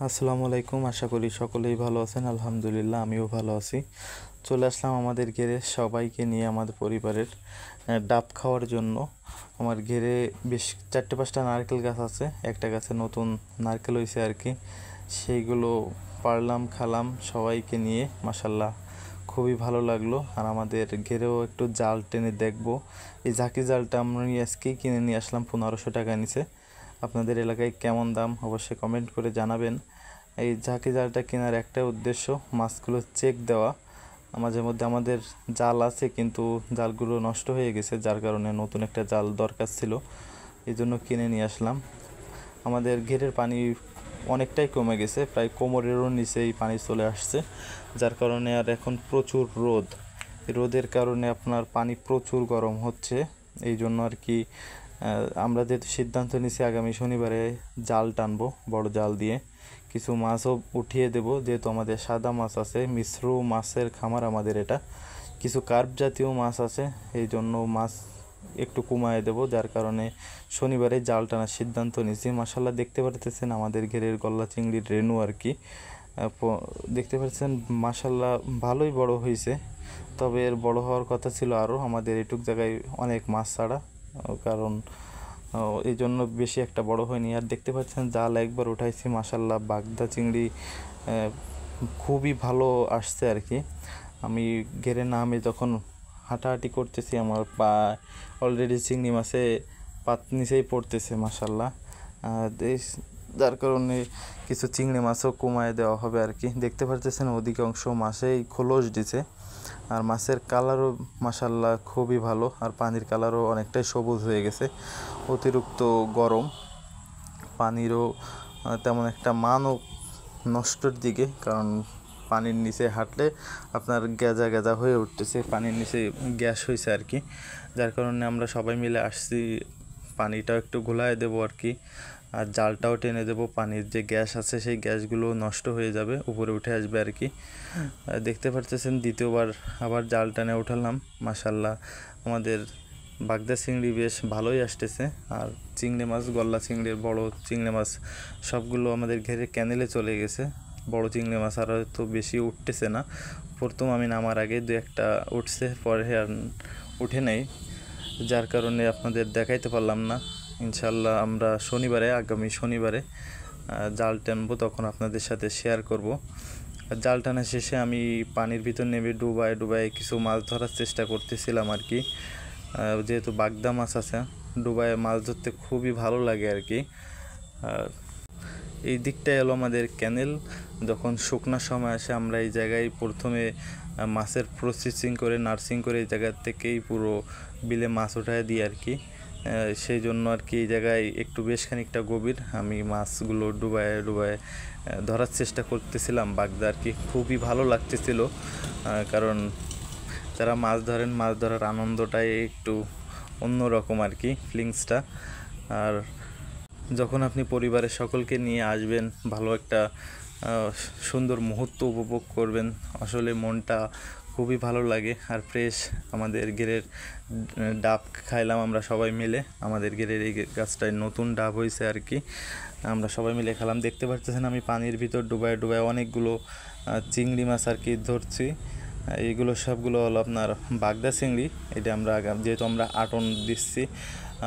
আসসালামু আলাইকুম। আশা করি সকলেই ভালো আছেন। আলহামদুলিল্লাহ আমিও ভালো আছি। চলে আসলাম আমাদের ঘেরে সবাইকে নিয়ে আমাদের পরিবারের ডাব খাওয়ার জন্য। আমার ঘেরে বেশ 4-5টা নারকেল গাছ আছে। একটা গাছে নতুন নারকেল হয়েছে আর কি, সেইগুলো পাড়লাম, খালাম সবাইকে নিয়ে। মাশাল্লাহ খুবই ভালো লাগলো। আর আমাদের ঘেরেও একটু জাল টেনে দেখবো। এই ঝাঁকি জালটা আমি আজকেই কিনে নিয়ে আসলাম, 1500 টাকা নিছে। আপনাদের এলাকায় কেমন দাম অবশ্যই কমেন্ট করে জানাবেন। এই ঝাঁকি জালটা কেনার একটা উদ্দেশ্য মাছগুলো চেক দেওয়া। মাঝে মধ্যে আমাদের জাল আছে কিন্তু জালগুলো নষ্ট হয়ে গেছে, যার কারণে নতুন একটা জাল দরকার ছিল, এই জন্য কিনে নিয়ে আসলাম। আমাদের ঘেরের পানি অনেকটাই কমে গেছে, প্রায় কোমরেরও নিচেই পানি চলে আসছে, যার কারণে আর এখন প্রচুর রোদের কারণে আপনার পানি প্রচুর গরম হচ্ছে। এই জন্য আর কি আমরা যেহেতু সিদ্ধান্ত নিয়েছি আগামী শনিবারে জাল টানবো বড় জাল দিয়ে। কিছু মাছও উঠিয়ে দেব, যেহেতু আমাদের সাদা মাছ আছে, মিশ্র মাছের খামার আমাদের এটা। কিছু কার্প জাতীয় মাছ আছে, এই জন্য মাছ একটু কমায় দেব, যার কারণে শনিবারে জাল টানার সিদ্ধান্ত নিয়েছি। মাশাল্লাহ দেখতে পারতেছেন আমাদের ঘেরের গলদা চিংড়ির রেণু আর কি, দেখতে পাচ্ছেন মাশাল্লাহ ভালোই বড় হয়েছে। তবে এর বড় হওয়ার কথা ছিল আরও, আমাদের এটুক জায়গায় অনেক মাছ ছাড়া, কারণ এই জন্য বেশি একটা বড় হয়নি। আর দেখতে পাচ্ছেন জাল একবার উঠাইছি, মাশাল্লাহ বাগদা চিংড়ি খুবই ভালো আসছে আর কি। আমি ঘেরে নামে যখন হাঁটাহাঁটি করতেছি আমার পা অলরেডি চিংড়ি মাছে পাত নিচেই পড়তেছে মাশাল্লাহ। যার কারণে কিছু চিংড়ি মাছও কমায় দেওয়া হবে আর কি। দেখতে পাচ্ছেন অধিকাংশ মাছেই খোলস দিছে, আর মাছের কালারও মাশাল্লাহ খুবই ভালো, আর পানির কালারও অনেকটাই সবুজ হয়ে গেছে। অতিরিক্ত গরম, পানিরও তেমন একটা মানও নষ্টর দিকে, কারণ পানির নিচে হাঁটলে আপনার গেজা গেজা হয়ে উঠতেছে, পানির নিচে গ্যাস হয়েছে আর কি। যার কারণে আমরা সবাই মিলে আসছি, পানিটাও একটু ঘোলায় দেবো আর কি, আর জালটাও টেনে দেবো। পানির যে গ্যাস আছে সেই গ্যাসগুলো নষ্ট হয়ে যাবে, উপরে উঠে আসবে আর কি। দেখতে পারতেছেন দ্বিতীয়বার আবার জাল টানে উঠালাম। মাশাল্লাহ আমাদের বাগদা চিংড়ি বেশ ভালোই আসতেছে। আর চিংড়ি মাছ, গলদা চিংড়ির বড় চিংড়ি মাছ সবগুলো আমাদের ঘেরে ক্যানেলে চলে গেছে। বড় চিংড়ি মাছ আর হয়তো বেশি উঠতেছে না, প্রথম আমি নামার আগে 2-1টা উঠছে, পরে আর উঠে নেই, যার কারণে আপনাদের দেখাইতে পারলাম না। ইনশাল্লাহ আমরা আগামী শনিবারে জাল টানবো, তখন আপনাদের সাথে শেয়ার করব। জাল টানা শেষে আমি পানির ভিতর নেমে ডুবায় কিছু মাছ ধরার চেষ্টা করতেছিলাম আর কি। যেহেতু বাগদা মাছ আছে, ডুবায় মাছ ধরতে খুবই ভালো লাগে আর কি। এই দিকটাই হলো আমাদের ক্যানেল। যখন শুকনো সময় আসে আমরা এই জায়গায় প্রথমে মাছের প্রসেসিং করে, নার্সিং করে এই জায়গা থেকেই পুরো বিলে মাছ উঠায় দিই আর কি। সেই জন্য আর কি এই জায়গায় একটু বেশ খানিকটা গভীর, আমি মাছগুলো ডুবায় ধরার চেষ্টা করতেছিলাম বাগদা আর কি। খুবই ভালো লাগতেছিল, কারণ যারা মাছ ধরেন, মাছ ধরার আনন্দটাই একটু অন্যরকম আর কি, ফিলিংসটা। আর যখন আপনি পরিবারের সকলকে নিয়ে আসবেন, ভালো একটা সুন্দর মুহূর্ত উপভোগ করবেন, আসলে মনটা খুবই ভালো লাগে। আর ফ্রেশ আমাদের ঘেরের ডাব খাইলাম আমরা সবাই মিলে। আমাদের ঘেরের এই গাছটায় নতুন ডাব হয়েছে আর কি, আমরা সবাই মিলে খেলাম। দেখতে পাচ্ছেন আমি পানির ভিতর ডুবায় অনেকগুলো চিংড়ি মাছ আর কি ধরছি। এইগুলো সবগুলো হলো আপনার বাগদা চিংড়ি। এটা আমরা যেহেতু আমরা আটন দিচ্ছি,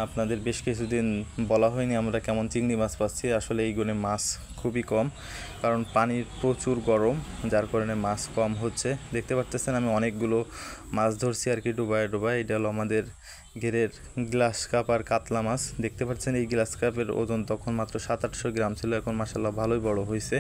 আপনাদের বেশ কিছুদিন বলা হয়নি আমরা কেমন চিংড়ি মাছ পাচ্ছি। আসলে এই গুণে মাছ খুবই কম, কারণ পানির প্রচুর গরম, যার কারণে মাছ কম হচ্ছে। দেখতে পাচ্ছেন আমি অনেকগুলো মাছ ধরছি আর কি ডুবায়। এটা হলো আমাদের ঘেরের গ্লাস কাপ আর কাতলা মাছ। দেখতে পাচ্ছেন এই গ্লাস কাপের ওজন তখন মাত্র 700-800 গ্রাম ছিল, এখন মাশাল্লাহ ভালোই বড় হয়েছে।